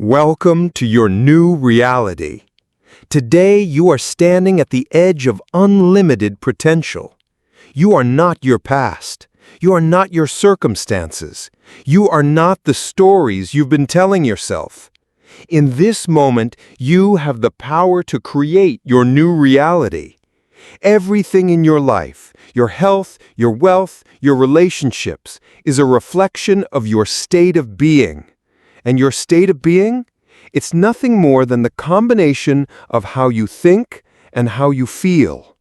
Welcome to your new reality. Today you are standing at the edge of unlimited potential. You are not your past. You are not your circumstances. You are not the stories you've been telling yourself. In this moment, you have the power to create your new reality. Everything in your life, your health, your wealth, your relationships, is a reflection of your state of being. And your state of being? It's nothing more than the combination of how you think and how you feel.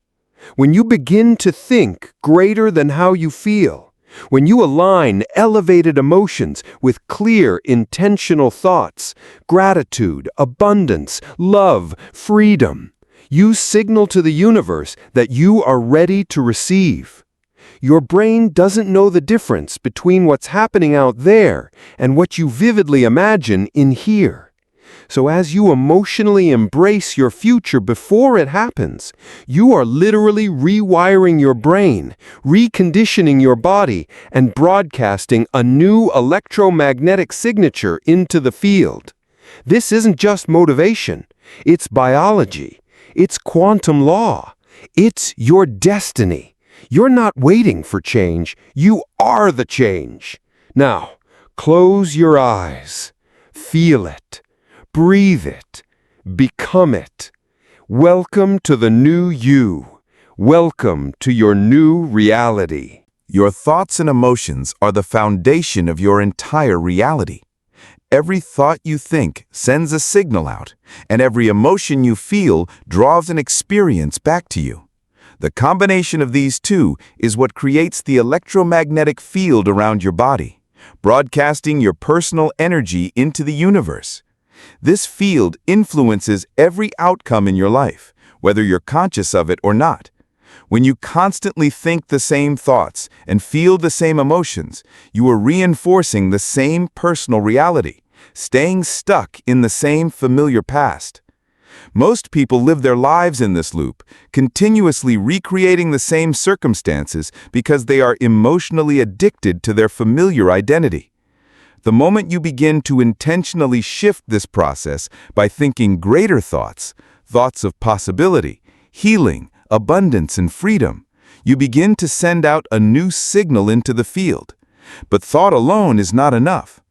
When you begin to think greater than how you feel, when you align elevated emotions with clear, intentional thoughts, gratitude, abundance, love, freedom, you signal to the universe that you are ready to receive. Your brain doesn't know the difference between what's happening out there and what you vividly imagine in here. So as you emotionally embrace your future before it happens, you are literally rewiring your brain, reconditioning your body, and broadcasting a new electromagnetic signature into the field. This isn't just motivation. It's biology. It's quantum law. It's your destiny. You're not waiting for change. You are the change. Now, close your eyes. Feel it. Breathe it. Become it. Welcome to the new you. Welcome to your new reality. Your thoughts and emotions are the foundation of your entire reality. Every thought you think sends a signal out, and every emotion you feel draws an experience back to you. The combination of these two is what creates the electromagnetic field around your body, broadcasting your personal energy into the universe. This field influences every outcome in your life, whether you're conscious of it or not. When you constantly think the same thoughts and feel the same emotions, you are reinforcing the same personal reality, staying stuck in the same familiar past. Most people live their lives in this loop, continuously recreating the same circumstances because they are emotionally addicted to their familiar identity. The moment you begin to intentionally shift this process by thinking greater thoughts, thoughts of possibility, healing, abundance, and freedom, you begin to send out a new signal into the field. But thought alone is not enough.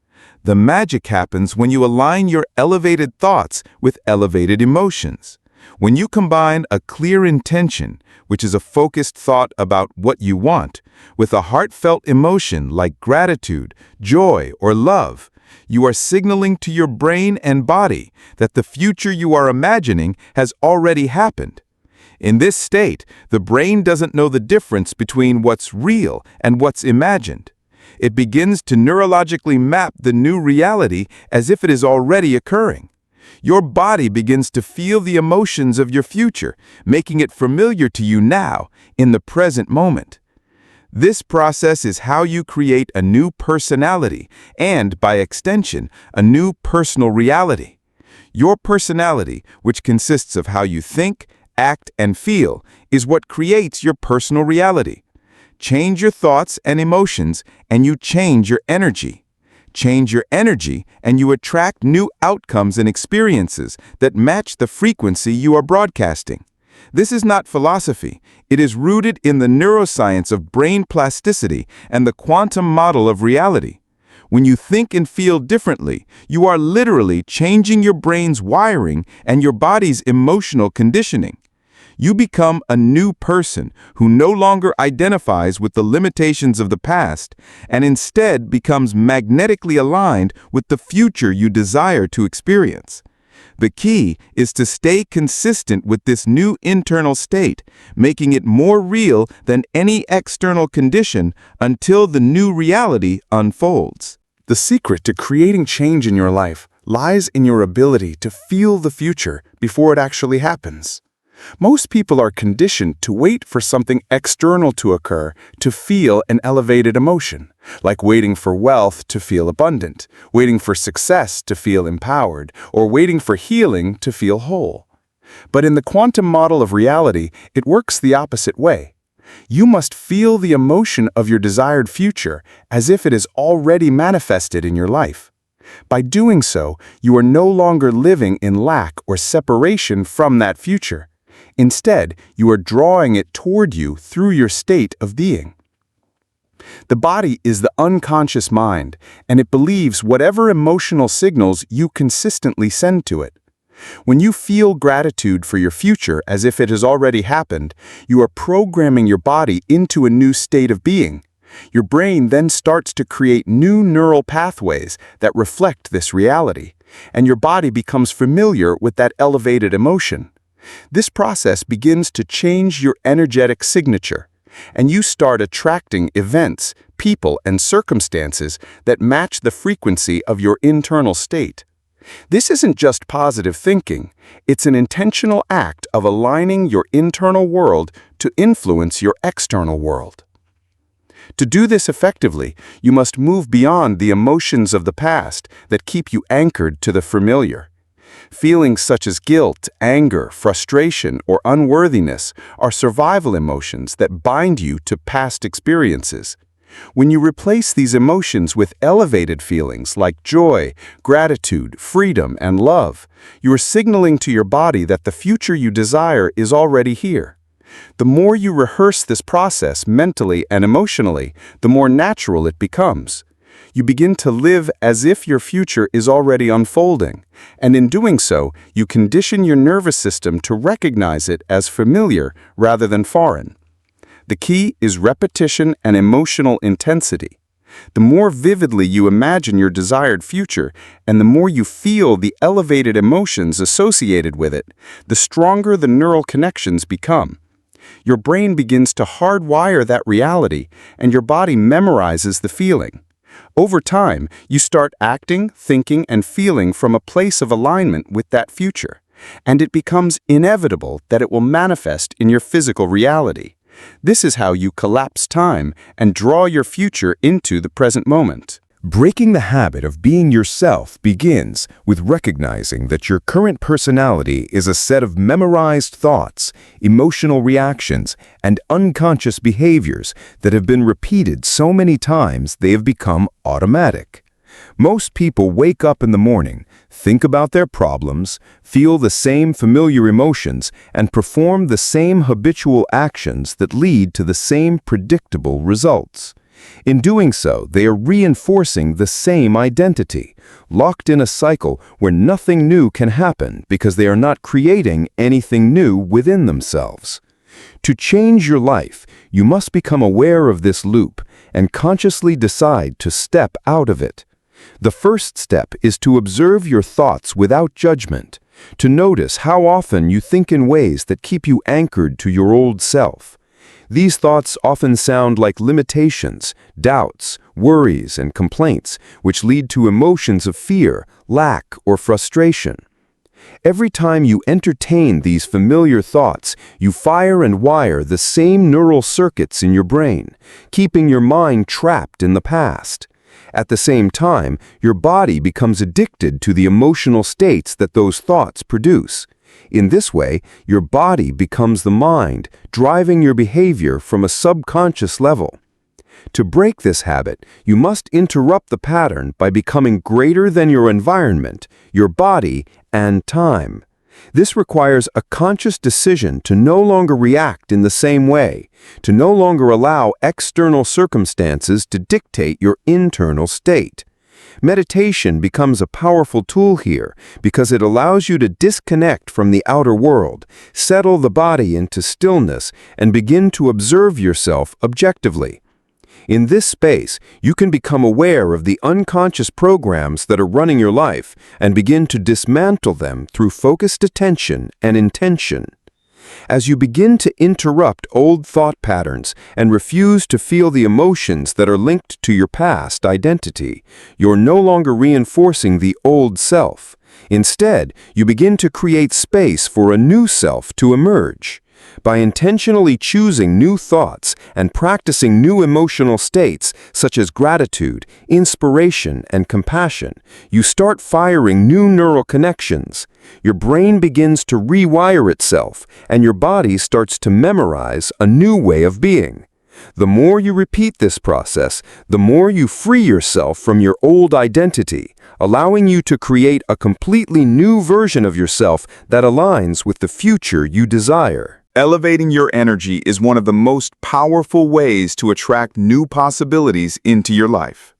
The magic happens when you align your elevated thoughts with elevated emotions. When you combine a clear intention, which is a focused thought about what you want, with a heartfelt emotion like gratitude, joy, or love, you are signaling to your brain and body that the future you are imagining has already happened. In this state, the brain doesn't know the difference between what's real and what's imagined. It begins to neurologically map the new reality as if it is already occurring. Your body begins to feel the emotions of your future, making it familiar to you now, in the present moment. This process is how you create a new personality and, by extension, a new personal reality. Your personality, which consists of how you think, act, and feel, is what creates your personal reality. Change your thoughts and emotions, and you change your energy. Change your energy, and you attract new outcomes and experiences that match the frequency you are broadcasting. This is not philosophy. It is rooted in the neuroscience of brain plasticity and the quantum model of reality. When you think and feel differently, you are literally changing your brain's wiring and your body's emotional conditioning. You become a new person who no longer identifies with the limitations of the past and instead becomes magnetically aligned with the future you desire to experience. The key is to stay consistent with this new internal state, making it more real than any external condition until the new reality unfolds. The secret to creating change in your life lies in your ability to feel the future before it actually happens. Most people are conditioned to wait for something external to occur to feel an elevated emotion, like waiting for wealth to feel abundant, waiting for success to feel empowered, or waiting for healing to feel whole. But in the quantum model of reality, it works the opposite way. You must feel the emotion of your desired future as if it is already manifested in your life. By doing so, you are no longer living in lack or separation from that future. Instead, you are drawing it toward you through your state of being. The body is the unconscious mind, and it believes whatever emotional signals you consistently send to it. When you feel gratitude for your future as if it has already happened, you are programming your body into a new state of being. Your brain then starts to create new neural pathways that reflect this reality, and your body becomes familiar with that elevated emotion. This process begins to change your energetic signature, and you start attracting events, people, and circumstances that match the frequency of your internal state. This isn't just positive thinking, it's an intentional act of aligning your internal world to influence your external world. To do this effectively, you must move beyond the emotions of the past that keep you anchored to the familiar. Feelings such as guilt, anger, frustration, or unworthiness are survival emotions that bind you to past experiences. When you replace these emotions with elevated feelings like joy, gratitude, freedom, and love, you are signaling to your body that the future you desire is already here. The more you rehearse this process mentally and emotionally, the more natural it becomes. You begin to live as if your future is already unfolding, and in doing so, you condition your nervous system to recognize it as familiar rather than foreign. The key is repetition and emotional intensity. The more vividly you imagine your desired future, and the more you feel the elevated emotions associated with it, the stronger the neural connections become. Your brain begins to hardwire that reality, and your body memorizes the feeling. Over time, you start acting, thinking, and feeling from a place of alignment with that future, and it becomes inevitable that it will manifest in your physical reality. This is how you collapse time and draw your future into the present moment. Breaking the habit of being yourself begins with recognizing that your current personality is a set of memorized thoughts, emotional reactions, and unconscious behaviors that have been repeated so many times they have become automatic. Most people wake up in the morning, think about their problems, feel the same familiar emotions, and perform the same habitual actions that lead to the same predictable results. In doing so, they are reinforcing the same identity, locked in a cycle where nothing new can happen because they are not creating anything new within themselves. To change your life, you must become aware of this loop and consciously decide to step out of it. The first step is to observe your thoughts without judgment, to notice how often you think in ways that keep you anchored to your old self. These thoughts often sound like limitations, doubts, worries, and complaints, which lead to emotions of fear, lack, or frustration. Every time you entertain these familiar thoughts, you fire and wire the same neural circuits in your brain, keeping your mind trapped in the past. At the same time, your body becomes addicted to the emotional states that those thoughts produce. In this way, your body becomes the mind, driving your behavior from a subconscious level. To break this habit, you must interrupt the pattern by becoming greater than your environment, your body, and time. This requires a conscious decision to no longer react in the same way, to no longer allow external circumstances to dictate your internal state. Meditation becomes a powerful tool here because it allows you to disconnect from the outer world, settle the body into stillness, and begin to observe yourself objectively. In this space, you can become aware of the unconscious programs that are running your life and begin to dismantle them through focused attention and intention. As you begin to interrupt old thought patterns and refuse to feel the emotions that are linked to your past identity, you're no longer reinforcing the old self. Instead, you begin to create space for a new self to emerge. By intentionally choosing new thoughts and practicing new emotional states such as gratitude, inspiration, and compassion, you start firing new neural connections. Your brain begins to rewire itself, and your body starts to memorize a new way of being. The more you repeat this process, the more you free yourself from your old identity, allowing you to create a completely new version of yourself that aligns with the future you desire. Elevating your energy is one of the most powerful ways to attract new possibilities into your life.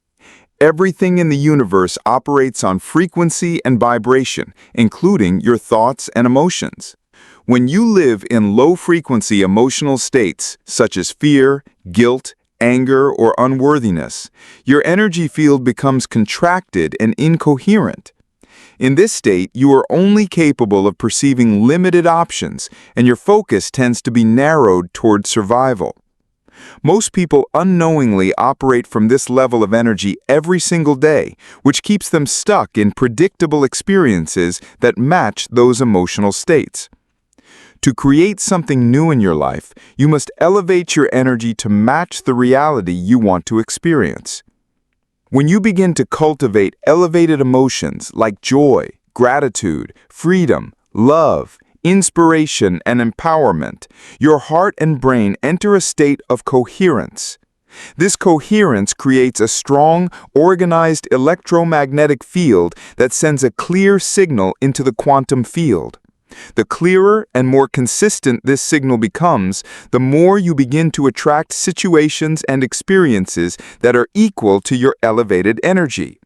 Everything in the universe operates on frequency and vibration, including your thoughts and emotions. When you live in low-frequency emotional states, such as fear, guilt, anger, or unworthiness, your energy field becomes contracted and incoherent. In this state, you are only capable of perceiving limited options, and your focus tends to be narrowed toward survival. Most people unknowingly operate from this level of energy every single day, which keeps them stuck in predictable experiences that match those emotional states. To create something new in your life, you must elevate your energy to match the reality you want to experience. When you begin to cultivate elevated emotions like joy, gratitude, freedom, love, inspiration, and empowerment, your heart and brain enter a state of coherence. This coherence creates a strong, organized electromagnetic field that sends a clear signal into the quantum field. The clearer and more consistent this signal becomes, the more you begin to attract situations and experiences that are equal to your elevated energy.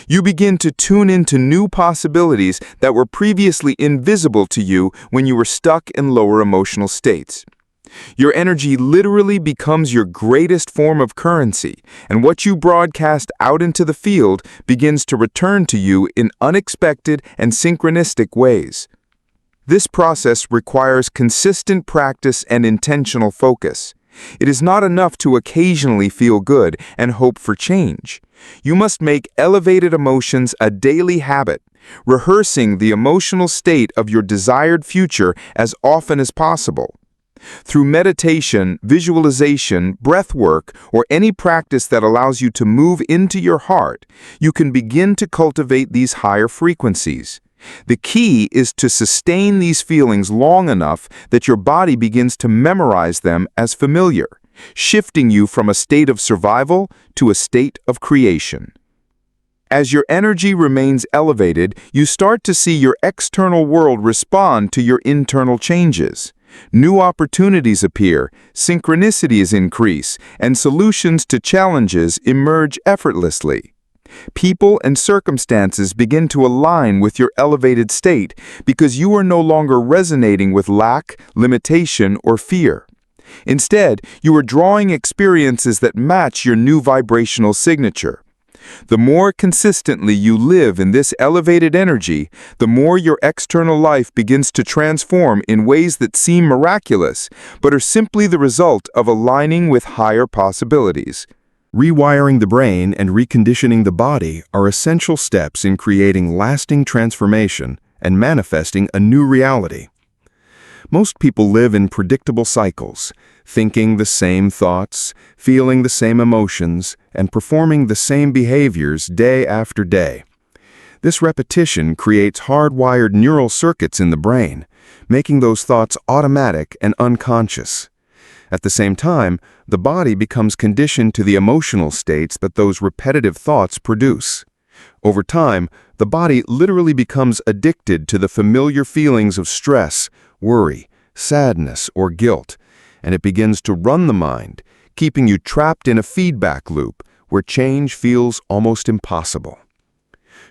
You begin to tune into new possibilities that were previously invisible to you when you were stuck in lower emotional states. Your energy literally becomes your greatest form of currency, and what you broadcast out into the field begins to return to you in unexpected and synchronistic ways. This process requires consistent practice and intentional focus. It is not enough to occasionally feel good and hope for change. You must make elevated emotions a daily habit, rehearsing the emotional state of your desired future as often as possible. Through meditation, visualization, breath work, or any practice that allows you to move into your heart, you can begin to cultivate these higher frequencies. The key is to sustain these feelings long enough that your body begins to memorize them as familiar, shifting you from a state of survival to a state of creation. As your energy remains elevated, you start to see your external world respond to your internal changes. New opportunities appear, synchronicities increase, and solutions to challenges emerge effortlessly. People and circumstances begin to align with your elevated state because you are no longer resonating with lack, limitation, or fear. Instead, you are drawing experiences that match your new vibrational signature. The more consistently you live in this elevated energy, the more your external life begins to transform in ways that seem miraculous, but are simply the result of aligning with higher possibilities. Rewiring the brain and reconditioning the body are essential steps in creating lasting transformation and manifesting a new reality. Most people live in predictable cycles, thinking the same thoughts, feeling the same emotions, and performing the same behaviors day after day. This repetition creates hardwired neural circuits in the brain, making those thoughts automatic and unconscious. At the same time, the body becomes conditioned to the emotional states that those repetitive thoughts produce. Over time, the body literally becomes addicted to the familiar feelings of stress, worry, sadness, or guilt, and it begins to run the mind, keeping you trapped in a feedback loop where change feels almost impossible.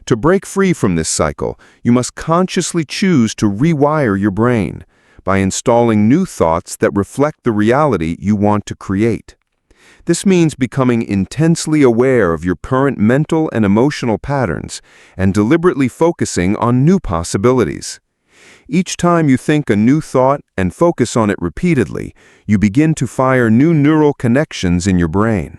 To break free from this cycle, you must consciously choose to rewire your brain by installing new thoughts that reflect the reality you want to create. This means becoming intensely aware of your current mental and emotional patterns and deliberately focusing on new possibilities. Each time you think a new thought and focus on it repeatedly, you begin to fire new neural connections in your brain.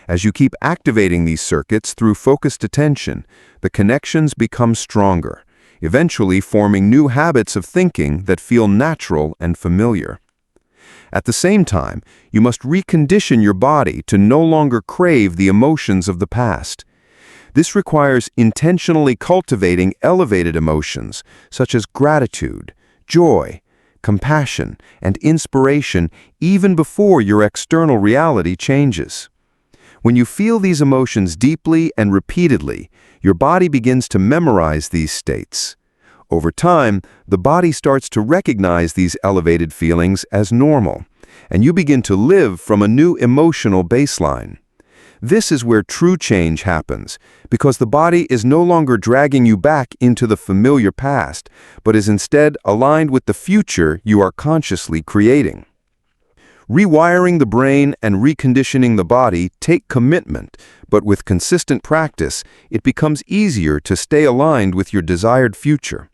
As you keep activating these circuits through focused attention, the connections become stronger, eventually forming new habits of thinking that feel natural and familiar. At the same time, you must recondition your body to no longer crave the emotions of the past. This requires intentionally cultivating elevated emotions such as gratitude, joy, compassion, and inspiration even before your external reality changes. When you feel these emotions deeply and repeatedly, your body begins to memorize these states. Over time, the body starts to recognize these elevated feelings as normal, and you begin to live from a new emotional baseline. This is where true change happens, because the body is no longer dragging you back into the familiar past, but is instead aligned with the future you are consciously creating. Rewiring the brain and reconditioning the body take commitment, but with consistent practice, it becomes easier to stay aligned with your desired future.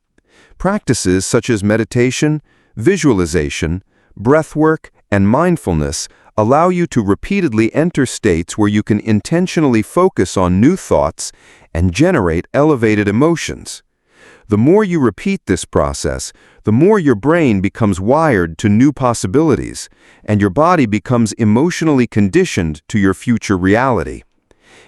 Practices such as meditation, visualization, breathwork, and mindfulness allow you to repeatedly enter states where you can intentionally focus on new thoughts and generate elevated emotions. The more you repeat this process, the more your brain becomes wired to new possibilities, and your body becomes emotionally conditioned to your future reality.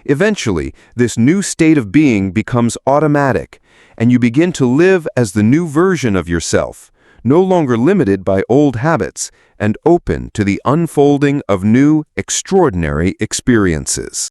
Eventually, this new state of being becomes automatic, and you begin to live as the new version of yourself, no longer limited by old habits and open to the unfolding of new, extraordinary experiences.